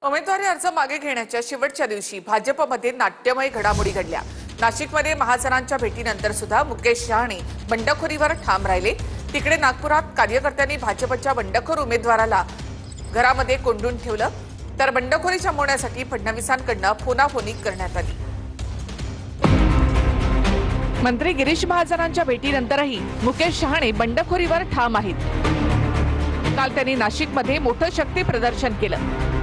उमेदवारी अर्ज मागे घेण्याच्या शेवटच्या दिवशी भाजपमध्ये नाट्यमय घडामोडी घडल्या। नाशिकमध्ये महाजनांच्या भेटीनंतर सुद्धा मुकेश शहाणे बंडखोरीवर ठाम राहिले। तिकडे नागपुरात कार्यकर्त्यांनी भाजपच्या बंडखोर उमेदवाराला घरामध्ये कोंडून ठेवलं, तर बंडखोरी थांबवण्यासाठी फडणवीसांकडून फोनाफोनी करण्यात आली। मंत्री गिरीश महाजनांच्या भेटीनंतरही मुकेश शहाणे बंडखोरीवर ठाम आहेत। काल त्यांनी नाशिकमध्ये मोठं शक्ती प्रदर्शन केलं।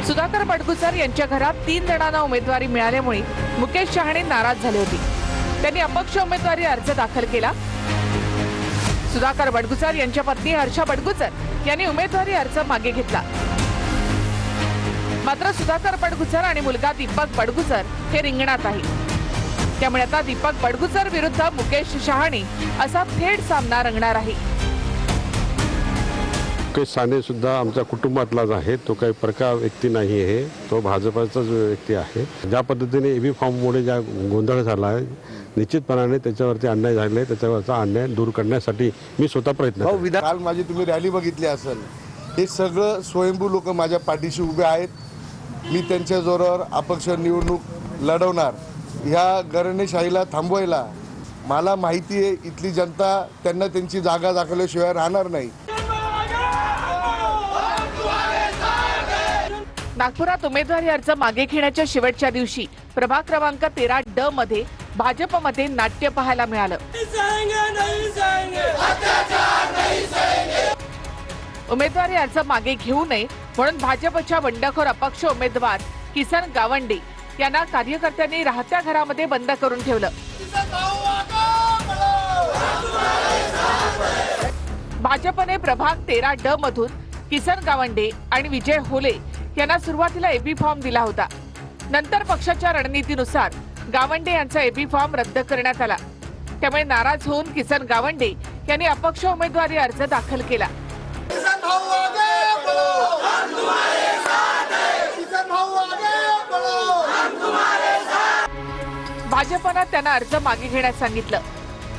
सुधाकर बडगुजर यांच्या घरात 3 जणांना उमेदवारी मिळाल्यामुळे मुकेश शहाणे नाराज झाले होते। त्यांनी अपक्ष उमेदवारी अर्ज दाखल केला। सुधाकर बडगुजर यांच्या पत्नी हर्षा बडगुजर यांनी उमेदवारी अर्ज मागे घेतला। मात्र सुधाकर बडगुजर आणि मुलगा दीपक बडगुजर हे रिंगणात आहे। त्यामुळे आता दीपक बडगुजर विरुद्ध मुकेश शहाणे असा थेट सामना रंगणार आहे। मुकेश शहाणे सुद्धा आमच्या कुटुंबातलाच आहे। तो काही प्रकार व्यक्ती नाही आहे, तो भाजपचाच व्यक्ती आहे। ज्या पद्धतीने एबी फॉर्ममुळे ज्या गोंधळ झाला आहे, निश्चितपणाने त्याच्यावरती अन्याय झाले, त्याच्यावरचा अन्याय दूर करण्यासाठी मी स्वतः प्रयत्न करतो। काल माझी तुम्ही रॅली बघितली असेल, हे सगळं स्वयंभू लोक माझ्या पाठीशी उभे आहेत। मी त्यांच्या जोरावर अपक्ष निवडणूक लढवणार। ह्या घराणेशाहीला थांबवायला मला माहिती आहे, इथली जनता त्यांना त्यांची जागा दाखवल्याशिवाय राहणार नाही। नागपुरात उमेदवारी अर्ज मागे घेण्याच्या शेवटच्या दिवशी प्रभाग क्रमांक 13D मध्ये भाजपमध्ये नाट्य पाहायला मिळालं। उमेदवारी अर्ज मागे घेऊ नये म्हणून भाजपच्या बंडखोर अपक्ष उमेदवार किसन गावंडे यांना कार्यकर्त्यांनी राहत्या घरामध्ये बंद करून ठेवलं। भाजपने प्रभाग 13D मधून किसन गावंडे आणि विजय होले यांना सुरुवातीला एबी फॉर्म दिला होता। नंतर पक्षाच्या रणनीतीनुसार गावंडे यांचा एबी फॉर्म रद्द करण्यात आला। त्यामुळे नाराज होऊन किसन गावंडे यांनी अपक्ष उमेदवारी अर्ज दाखल केला। भाजपनं त्यांना अर्ज मागे घेण्यास सांगितलं।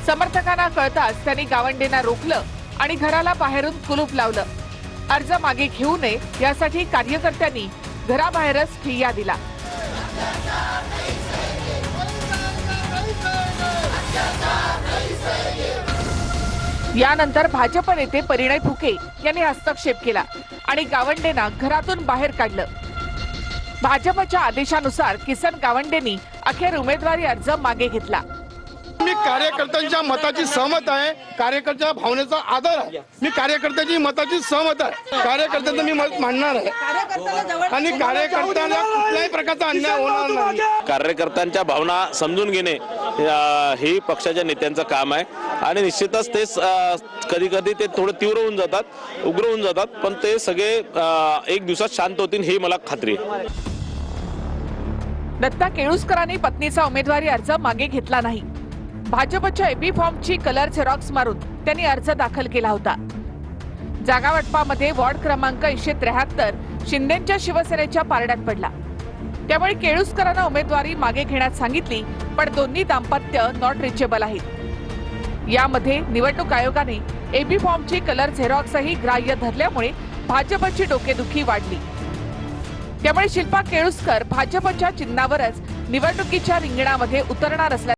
समर्थकांना कळताच त्यांनी गावंडेंना रोखलं आणि घराला बाहेरून कुलूप लावलं। अर्ज मागे घेऊ नये यासाठी कार्यकर्त्यांनी घराबाहेरच ठिय्या दिला। यानंतर भाजप नेते परिणय फुके यांनी हस्तक्षेप केला आणि गावंडेंना घरातून बाहेर काढलं। भाजपच्या आदेशानुसार किसन गावंडेंनी अखेर उमेदवारी अर्ज मागे घेतला। मी कार्यकर्त्यांच्या मताची सहमत आहे, कार्यकर्त्याच्या भावनेचा आदर आहे। मी कार्यकर्त्याची मताची सहमत आहे, कार्यकर्त्यांचं मी मत मांडणार आहे आणि कार्यकर्त्यांना कुठल्याही प्रकारचा अन्याय होणार नाही। कार्यकर्त्यांच्या भावना समजून घेणे हे पक्षाच्या नेत्यांचं काम आहे आणि निश्चितच ते कधी कधी ते थोडं तीव्र होऊन जातात, उग्र होऊन जातात, पण ते सगळे एक दिवसात शांत होतील ही मला खात्री आहे। दत्ता केळुसकरांनी पत्नीचा उमेदवारी अर्ज मागे घेतला नाही। भाजपच्या एबी फॉर्मची कलर झेरॉक्स मारून त्यांनी अर्ज दाखल केला होता। जागा वाटपामध्ये वॉर्ड क्रमांक 173 शिंदेच्या शिवसेनेच्या पारड्यात पडला। त्यामुळे केळुसकरांना उमेदवारी मागे घेण्यास सांगितली, पण दोन्ही दाम्पत्य नॉट रिचेबल आहेत। यामध्ये निवडणूक आयोगाने एबी फॉर्मची कलर झेरॉक्सही ग्राह्य धरल्यामुळे भाजपची डोकेदुखी वाढली। त्यामुळे शिल्पा केळुसकर भाजपच्या चिन्हावरच निवडणुकीच्या रिंगणामध्ये उतरणार असल्याचे